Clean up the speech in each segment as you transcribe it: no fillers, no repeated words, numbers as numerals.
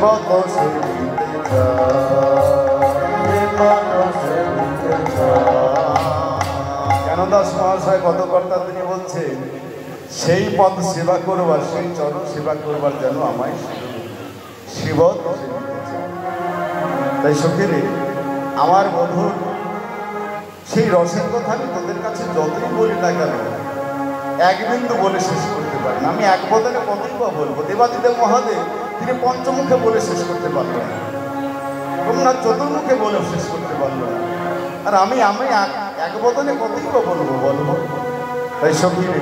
কত সে দিতে চায়, কত সে দিতে চায়। জ্ঞানদাস মহাশয় কত কর্তা তিনি বলছেন, সেই পদ সেবা করবার, সেই চরণ সেবা করবার যেন আমায় শিবত সে দিতে চায়। তাই সখীরে আমার বধূর সেই রসের কথা আমি তোদের কাছে যতই বলি না কেন এক বিন্দু বলে শেষ করতে পারি না। আমি এক বদলে কতই বা বলবো। দেবাদিদেব মহাদেব তিনি পঞ্চমুখে বলে শেষ করতে পারলেন না, তোমরা চতুর্মুখে বলে শেষ করতে পারলো না। আর আমি এক বদলে কতই বা বলবো। তাই সখীরে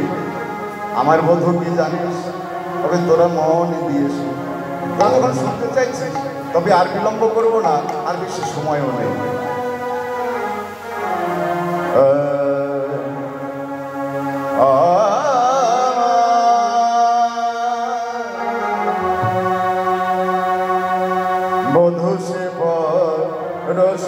আমার বধূ কি জানিস, তবে তোরা মনে দিয়েছ, তোরা যখন শুনতে চাইছিস তবে আর বিলম্ব করবো না, আর বেশি সময়ও নেই। বধূ সে রস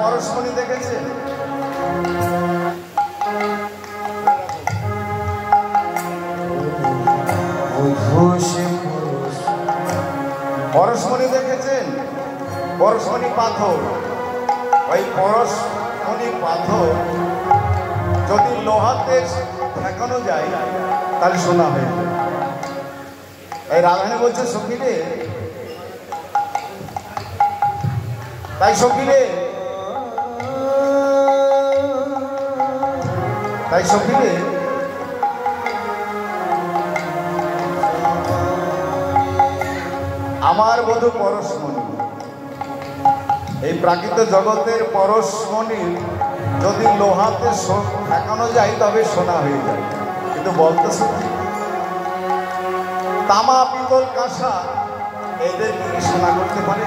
পরশমণি দেখেছেন? পরশমণি দেখেছেন? পরশমণি পাথর, ওই পরশমণি পাথর যদি লোহাতে ঠেকানো যায় তাহলে সোনা হয়ে যায়। এই রাধারানী বলছে সখীরে, তাই সখীরে, তাই সখীরে আমার বধূ পরশমণি, এই প্রাকৃত জগতের পরশমণির যদি লোহাতে ঠেকানো যায় তবে সোনা হয়ে যায়, কিন্তু বলতেছে তামা পিতল কাঁসা এদের কি সোনা করতে পারে?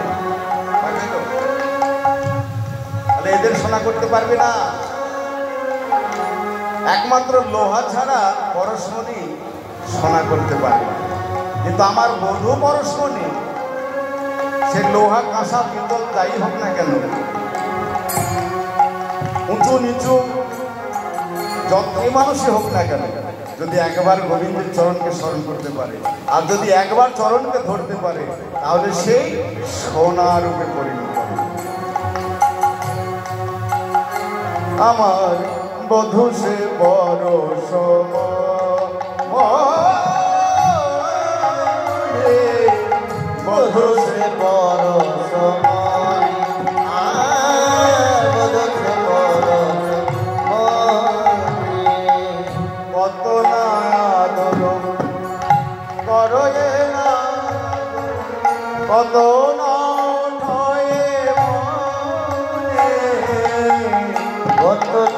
পারবে তো? তাহলে এদের সোনা করতে পারবে না। একমাত্র লোহা ছাড়া পরশমণি সোনা করতে পারে। কিন্তু আমার বধূ পরশমণি সে লোহা কাঁসা পিতল যাই হোক না কেন, উঁচু নিচু যতই মানুষই হোক না কেন, যদি একবার গোবিন্দের চরণকে স্মরণ করতে পারে আর যদি একবার চরণকে ধরতে পারে তাহলে সেই সোনা রূপে পরিণত হবে। আমার বধূ সে পরশ বধূ সে পরশ কত না আদর করে না, কত না কত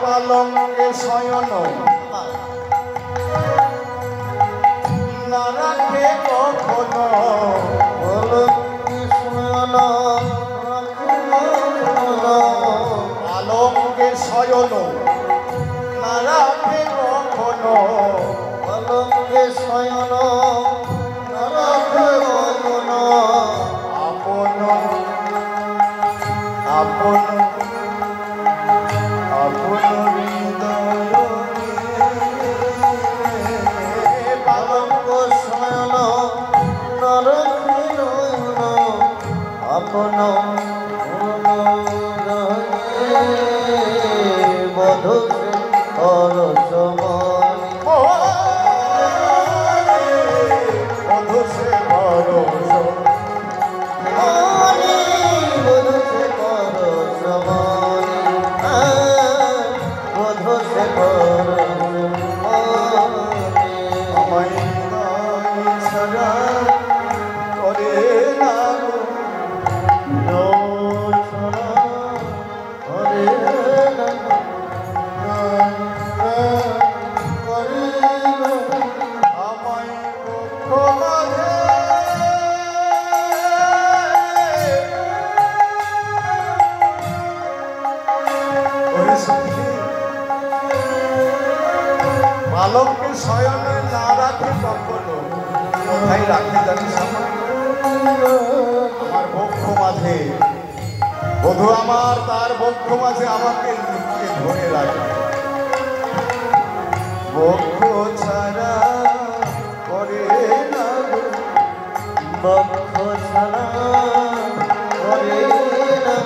পালঙ্কে শয়ন না রাখে কখনো, পালঙ্কে শয়ন না রাখে কখনো, পালঙ্কে শয়ন না রাখে কখনো, আপন আপন আপন পালঙ্ক শয়ন না রাখে আপন বধূ পরশমণি বধূ সে পরশমণি বধূ সে পরশমণি বধূ সে পরশমণি আমায় ছাড়া করে না পালঙ্কে শয়নে না রাখে কখনো, কোথায় রাখে জানিস? আমার বক্ষ মাঝে, বধূ আমার তার বক্ষ মাঝে আমাকে লুকিয়ে ধরে রাখে। বক্ষ ছাড়া করে না, বক্ষ ছাড়া করে না,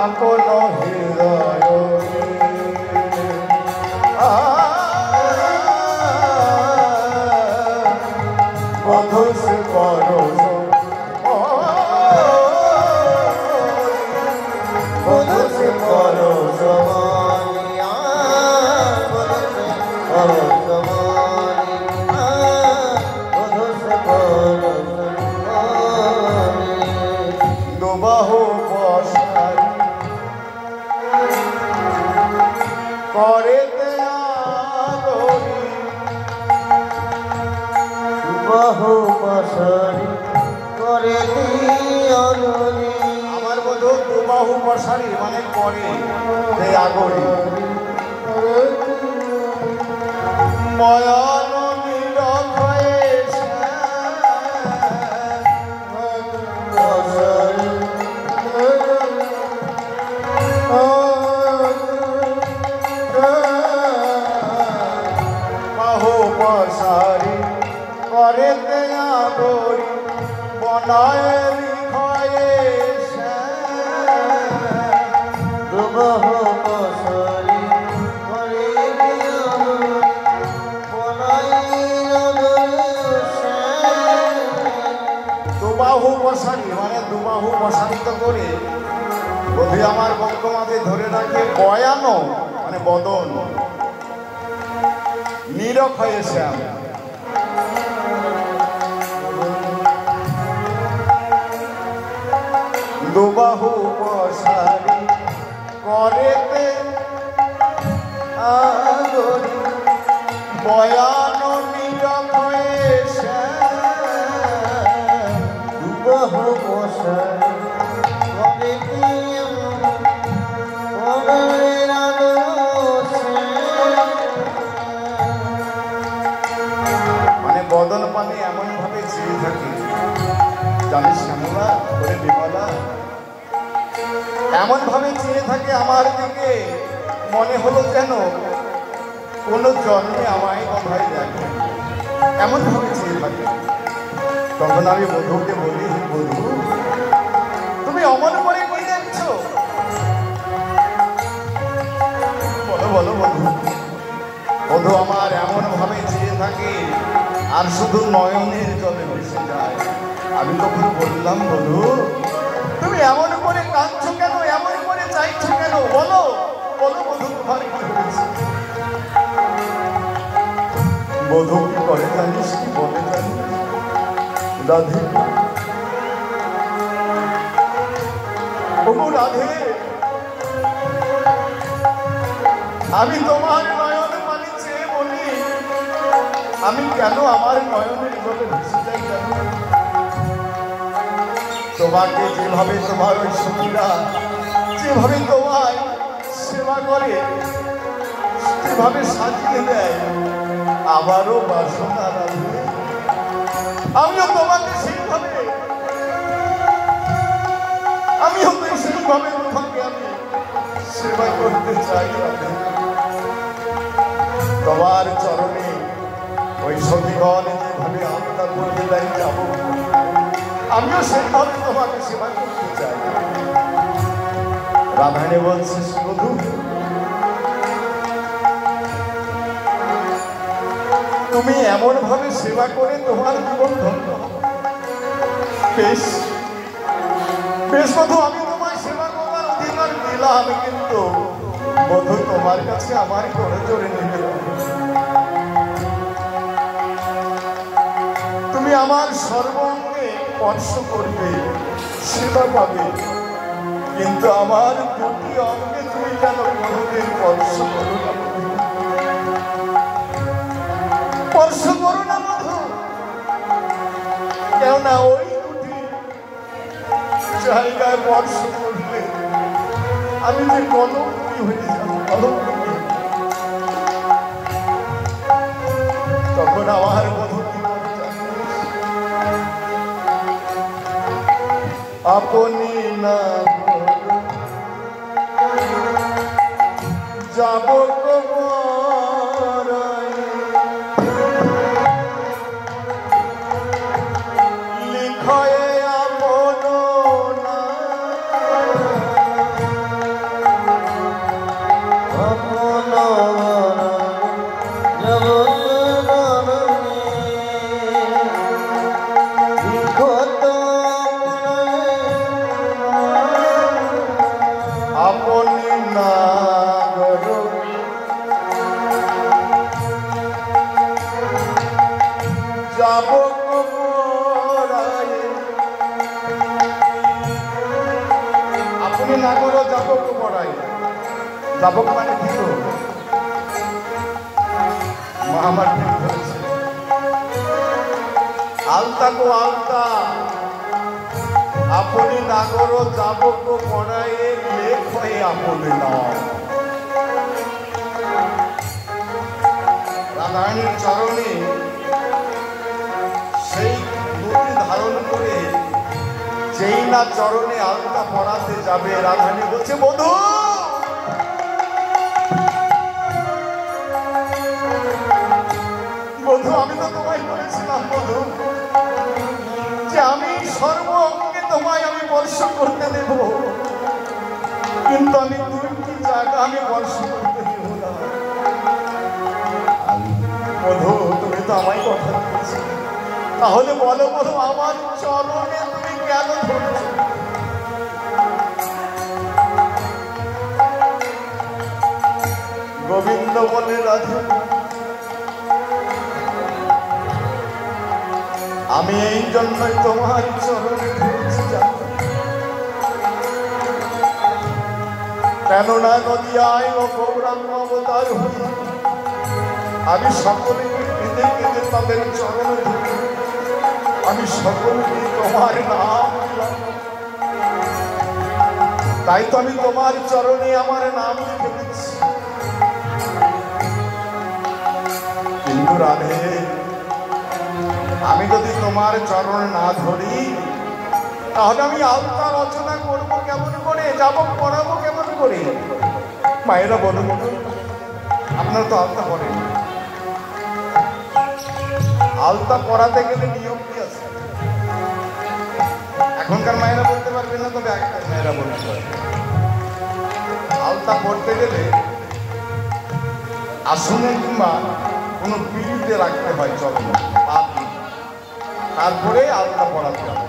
আপন হৃদয় বধূ সে পরশ দুবাহু পাশারি করে আমার বধূ দুবাহু পাশারি মানে করে আগরি ময়ন সারি করে আগরি বনায় লিখয়ে দুবাহু পাশারি করে দুবাহু বসারি মানে দুবাহু বসারিত করে বধূ আমার বঙ্গমাতে ধরে রাখে বয়ানো মানে বদন নীরব হয়েছে দুবাহু বসারি করেতে আগরি বয়ানো নীরব হয়েছে দুবাহু পাশারি করে বদন পানে এমন ভাবে চেয়ে থাকি জানিস শ্যামলা করে বিমলা এমন ভাবে চেয়ে থাকে আমার দিকে মনে হলো যেন কোনো জন্মে আমায় কোথায় দেখে এমন ভাবে চেয়ে থাকে। তখন আমি বধূকে বলি বধূ তুমি অমন করে কি দেখছো বলো বলো বধূ। বধূ আমার এমন ভাবে চেয়ে থাকে আর শুধু নয়নের জলে ভেসে যায়। আমি তখন বললাম বধূ তুমি এমন করে কাঁদছো কেন এমন করে চাইছো কেন বলো বলো বধূ তোমার কি হয়েছে। বধূ কি করে জানিস কি বলে জানিস রাধে ওগো রাধে আমি তোমার নয়ন পানি চেয়ে বলি আমি কেন আমার নয়নের জলে ভেসে যাই জানো তোমাকে যেভাবে তোমার ওই সখীরা যেভাবে তোমায় সেবা করে যেভাবে সাজিয়ে দেয় আমারও বাসনা রাধে আমিও তোমাকে সেইভাবে তোমাকে আমি সেবা করতে চাই রাধে। তোমার চরণে ওই সখীগণ যেভাবে আত্মা করতে দেয় যাব আমিও সেইভাবে তোমাকে সেবা করতে চাই। রাধারানী বলছিস বধূ তুমি এমন ভাবে সেবা করে তোমার জীবন ধন্য বেশ বেশ বধূ আমি তোমার সেবা করার অধিকার দিলাম কিন্তু বধূ তোমার কাছে আমার করে জোরে নিবে তুমি আমার সর্বাঙ্গে স্পর্শ করবে সেবা পাবে কিন্তু আমার দুটি অঙ্গে তুমি যেন কোনোদিন স্পর্শ করো না স্পর্শ করো না বধূ কেননা ওই দুটি জায়গায় স্পর্শ করলে আমি যে কলঙ্কি হয়ে যাব কলঙ্কি। তখন আমার বধূ কি করে জানিস আপনি না যাব লিখয়ে আপন না আপন যাব আপনি না যাব আপনি না করো যাব পড়াই যাব মানে কি মা আমার ঠিক ধরেছে আলতা গো আলতা আপনি নাগর যাবক পড়ায়ে লেখ হয়ে আপনি নাম রাধারানীর চরণে সেই দুটি ধারণ করে যেই না চরণে আলতা পড়াতে যাবে রাধারানী বলছে বধূ বধূ আমি তো তোমায় বলেছিলাম বধূ যে আমি সর্ব অঙ্গে তোমায় আমি স্পর্শ করতে দেব কিন্তু আমি দুটি জায়গা আমি স্পর্শ করতে দেব না বধূ তুমি তো আমায় কথা দিয়েছি তাহলে বলো বধূ আমার চরণে তুমি কেন ধরছো গোবিন্দ বলে রাধে আমি এই জন্যই তোমার চরণে ধরেছি কেননা নদিয়ায় ও গৌরাঙ্গ অবতার হই আমি সকলকে কেঁদে কেঁদে তাদের চরণে ধরি আমি সকলকে তোমার নাম দিলাম তাই তো আমি তোমার চরণে আমার নাম লিখে দিচ্ছি কিন্তু রাধে আমি যদি তোমার চরণ না ধরি তাহলে আমি আলতা রচনা করবো কেমন করে যাবো পড়াবো কেমন করে মায়েরা বলুন আপনারা তো আলতা পড়েন আলতা পড়াতে গেলে নিয়ম কি আছে এখনকার মায়েরা বলতে পারবেন না তবে আগেকার মায়েরা বলতে পারবে আলতা পড়তে গেলে আসনে কিংবা কোনো পিড়িতে রাখতে হয় চরণ তারপরে আলতা পড়াতে হবে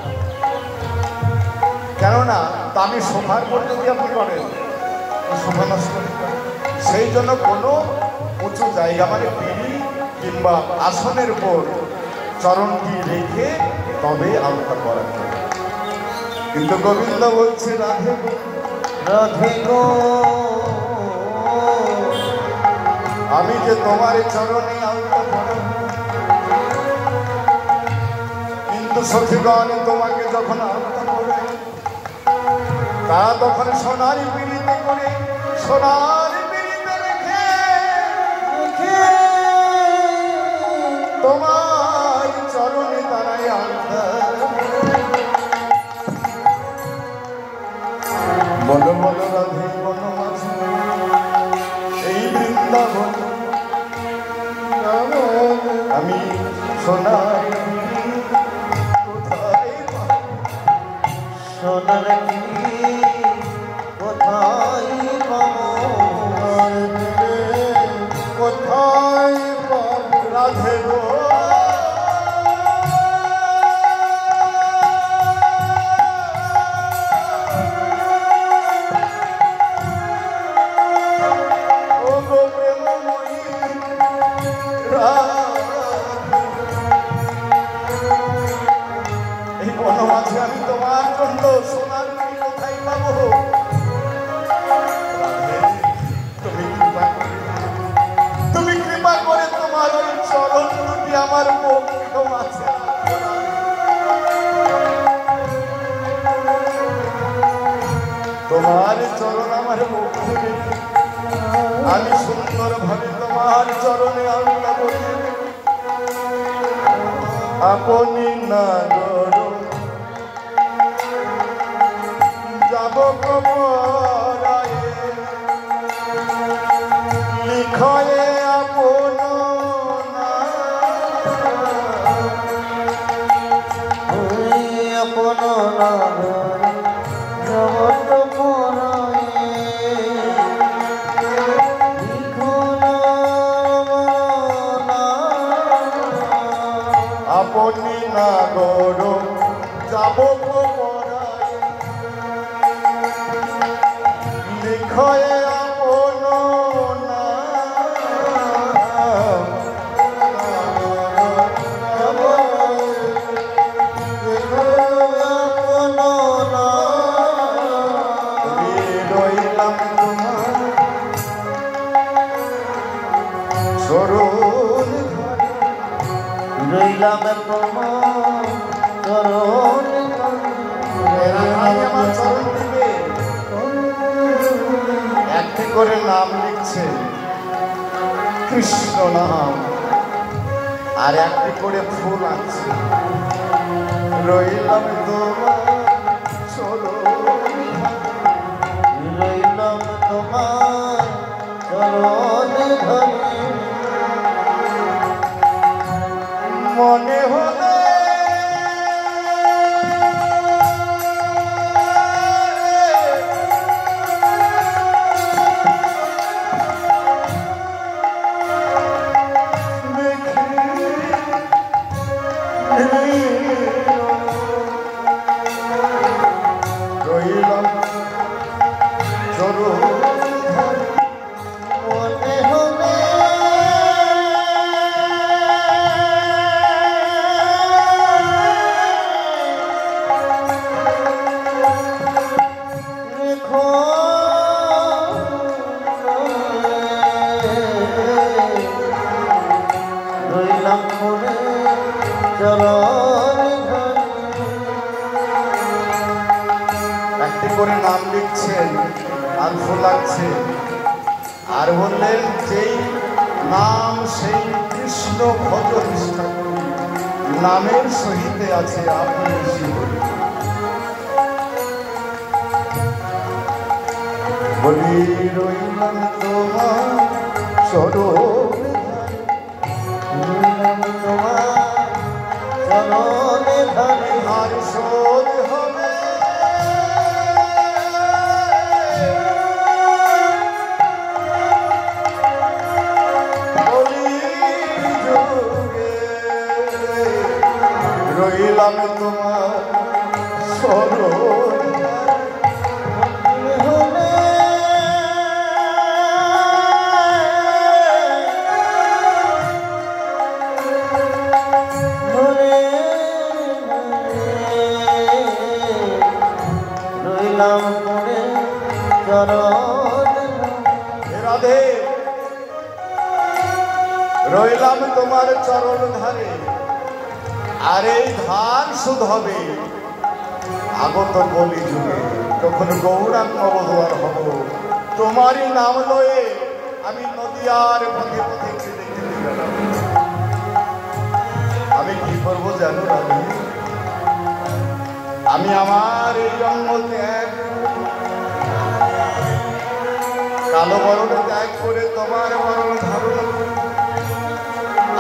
কেননা দামি সোফার পর যদি আপনি করেন সোফা নষ্ট সেই জন্য কোনো উঁচু জায়গা মানে পিড়ি কিংবা আসনের উপর চরণটি রেখে তবে আলতা পড়াতে হবে কিন্তু গোবিন্দ বলছে রাধে রাধে গো আমি যে তোমার চরণে আলতা পড়াবো কিন্তু সখীগণ তোমাকে যখন আলতা পড়ায় তারা তখন সোনার পিড়িতে করে সোনার পিড়িতে রেখে তোমার চরণে তারাই আলতা বলো বলো রাধে বনমাঝি এই বৃন্দাবন আমি সোনার সোনার কোথায় কোথায় রাধে গো এই বনমাঝে আমি তোমার জন্য সোনার পিড়ি কোথায় পাবো তুমি কৃপা করে তোমার ওই চরণ দুটি আমার বক্ষ আছে তোমার চরণ আমার বক্ষ আমি সুন্দর ভাবে তোমার চরণে আলতা করি আপনি নাগর যাব কবরায়ে লিখয়ে আপন আপন জগত আপনি নাগর যাব লিখয়ে আপন রইলাম তোমার চরণ রইলাম তোমার চরণে আমার চরণ দিবে একটি করে নাম লিখছে কৃষ্ণ নাম আর একটি করে ফুল আছে রইলাম তোমার চরণ রইলাম তোমার চরণে ধরে মনে হলে রইলাম চরণ মনে হলে রেখো রইলাম পড়ে চরণ একটি করে নাম লিখছেন আর ফুল লাগছে আর বললেন যেই নাম সেই কৃষ্ণ ভজ নিষ্ঠা করুন নামের সহিতে আছে আপনি জীবন বলি রইলাম তোমার চরণ রইলাম তোমার চরণে ধরে আর শোধ হবে রইলাম তোমার স্মরণ রইলাম পড়ে চরণ রাধে রইলাম তোমার চরণ ধারে আর এই ধান শুধ হবে আগত কলি যুগে তখন গৌরাঙ্গ অবতার হব তোমারই নাম লয়ে আমি নদিয়ার পথে পথে কেঁদে কেঁদে গেলাম আমি কি করবো জানো রাধে আমি আমার এই অঙ্গ ত্যাগ কালো বরণ ত্যাগ করে তোমার বরণ ধারণ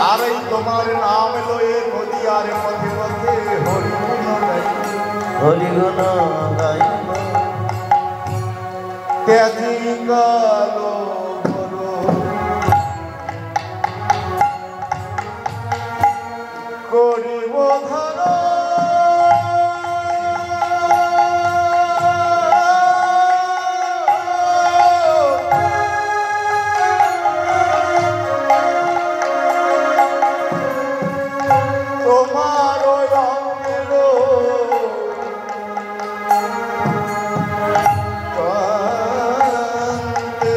আর এই তোমার নাম লয়ে নদিয়ার পথে পথে হরিগুণ গাই হরিগুণ গাইব ত্যাগী কালো করিব ধারণ তোমার অঙ্গের কান্তে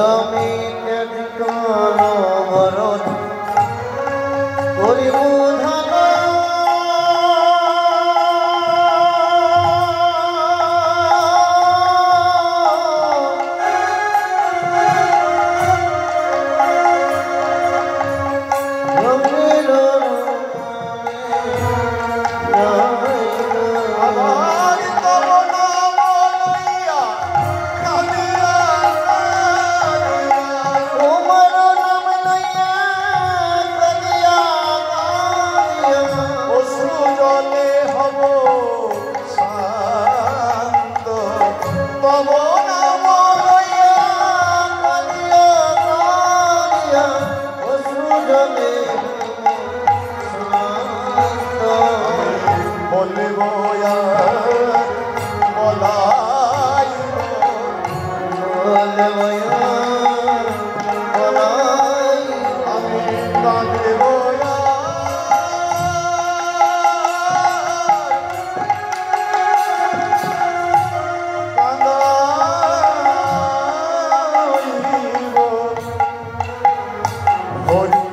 আমি ত্যাগ করো বরণ করিব ধান আবার তব নাম লইয়া কাঁদিয়া কাঁদিয়া তোমার নাম লইয়া কাঁদিয়া কাঁদিয়া অশ্রু জলে হব শান্ত তব নাম লইয়া কাঁদিয়া কাঁদিয়া অশ্রু জলে শান্ত বলব বলাইব বলে বয়া বলাই আমি কাঁদব কাঁদাইব হরি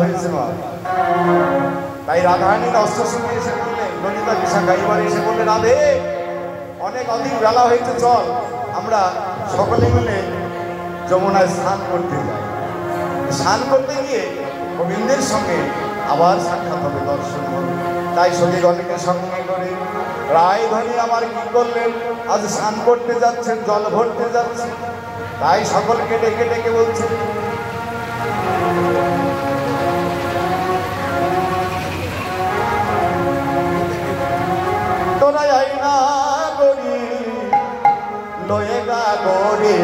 হয়েছে মা। তাই রাধারানীর অস্ত্র সঙ্গে এসে বললেন, ললিতা বিশাখা এবার এসে বললেন, রাধে অধিক বেলা হয়েছে, চল আমরা সকলে মিলে যমুনায় স্নান করতে যাই। স্নান করতে গিয়ে গোবিন্দের সঙ্গে আবার সাক্ষাৎ হবে, দর্শন হবে। তাই সখীগণকে সঙ্গে করে রায়ধনী আমার কি করলেন, আজ স্নান করতে যাচ্ছেন, জল ভরতে যাচ্ছেন। তাই সকলকে ডেকে ডেকে বলছেন, তোরা আইনা করি লয়ে গা করে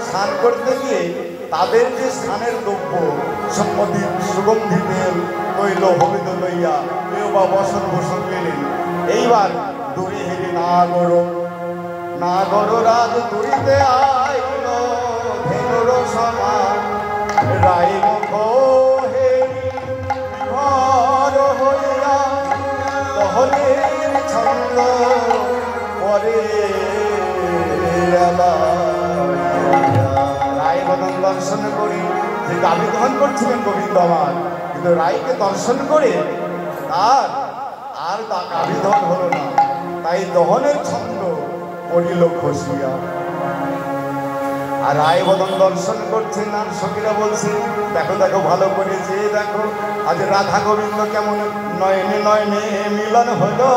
স্নান করতে গিয়ে তাদের যে স্নানের দ্রব্য সম্পত্তি সুগন্ধি তেল তৈল হবিদ লইয়া কেউ বা বসন ভূষণ নিলেন। এইবার দূরে হেরে নাগর রাজ দূরিতে আইল ধেনুর সমান রায় মুখ হেরি ঘর হইয়া দহনের ছন্দ পরে রায় বদন দর্শন করি যে গাভী দহন করছিলেন গোবিন্দ আমার, কিন্তু রায়কে দর্শন করে আর গাভী দহন হলো না। তাই দহনের ছন্দ পড়িল খসিয়া। আর রায় বদন দর্শন করছেন আর সখীরা বলছে, দেখো দেখো ভালো করে যে দেখো আজ রাধা গোবিন্দ কেমন নয়নে নয়নে মিলন হলো।